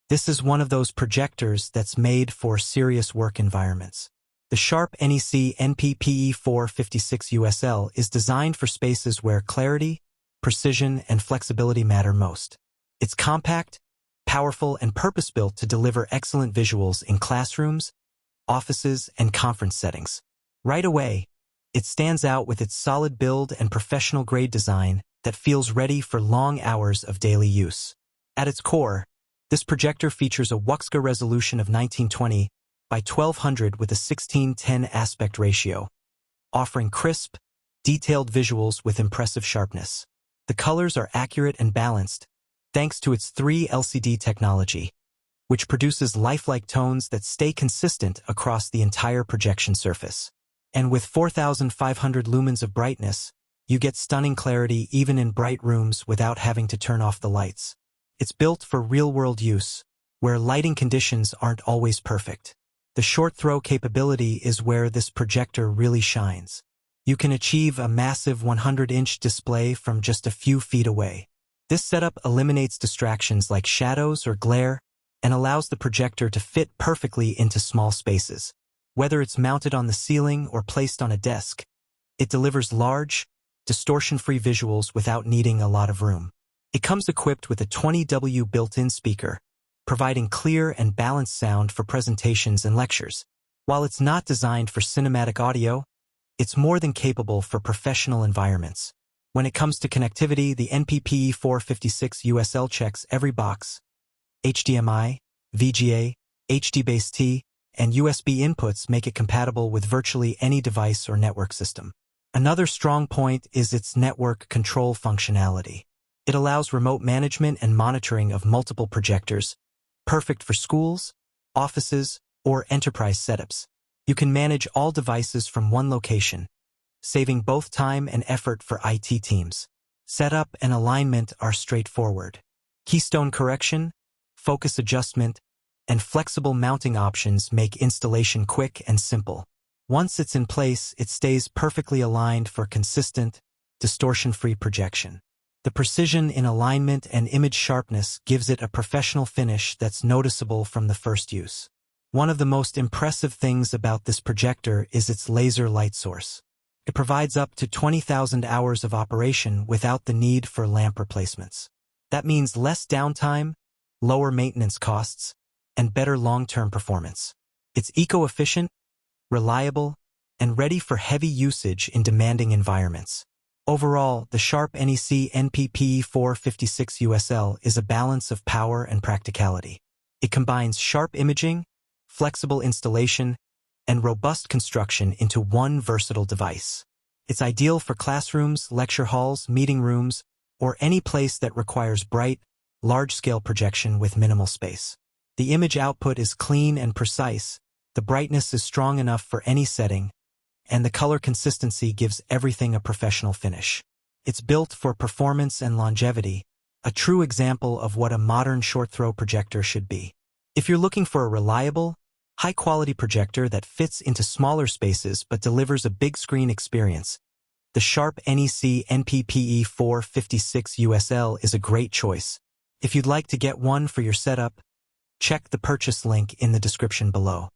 This is one of those projectors that's made for serious work environments. The Sharp NEC NP-PE456USL is designed for spaces where clarity, precision, and flexibility matter most. It's compact, powerful, and purpose-built to deliver excellent visuals in classrooms, offices, and conference settings. Right away, it stands out with its solid build and professional-grade design that feels ready for long hours of daily use. At its core, this projector features a WUXGA resolution of 1920 by 1200 with a 16:10 aspect ratio, offering crisp, detailed visuals with impressive sharpness. The colors are accurate and balanced, thanks to its 3 LCD technology, which produces lifelike tones that stay consistent across the entire projection surface. And with 4,500 lumens of brightness, you get stunning clarity even in bright rooms without having to turn off the lights. It's built for real-world use, where lighting conditions aren't always perfect. The short-throw capability is where this projector really shines. You can achieve a massive 100-inch display from just a few feet away. This setup eliminates distractions like shadows or glare and allows the projector to fit perfectly into small spaces. Whether it's mounted on the ceiling or placed on a desk, it delivers large, distortion-free visuals without needing a lot of room. It comes equipped with a 20W built-in speaker, providing clear and balanced sound for presentations and lectures. While it's not designed for cinematic audio, it's more than capable for professional environments. When it comes to connectivity, the NP-PE456USL checks every box. HDMI, VGA, HDBaseT, and USB inputs make it compatible with virtually any device or network system. Another strong point is its network control functionality. It allows remote management and monitoring of multiple projectors, perfect for schools, offices, or enterprise setups. You can manage all devices from one location, saving both time and effort for IT teams. Setup and alignment are straightforward. Keystone correction, focus adjustment, and flexible mounting options make installation quick and simple. Once it's in place, it stays perfectly aligned for consistent, distortion-free projection. The precision in alignment and image sharpness gives it a professional finish that's noticeable from the first use. One of the most impressive things about this projector is its laser light source. It provides up to 20,000 hours of operation without the need for lamp replacements. That means less downtime, lower maintenance costs, and better long-term performance. It's eco-efficient, reliable, and ready for heavy usage in demanding environments. Overall, the Sharp NEC NP-PE456USL is a balance of power and practicality. It combines sharp imaging, flexible installation, and robust construction into one versatile device. It's ideal for classrooms, lecture halls, meeting rooms, or any place that requires bright, large-scale projection with minimal space. The image output is clean and precise, the brightness is strong enough for any setting, and the color consistency gives everything a professional finish. It's built for performance and longevity, a true example of what a modern short-throw projector should be. If you're looking for a reliable, high-quality projector that fits into smaller spaces but delivers a big-screen experience, the Sharp NEC NP-PE456USL is a great choice. If you'd like to get one for your setup, check the purchase link in the description below.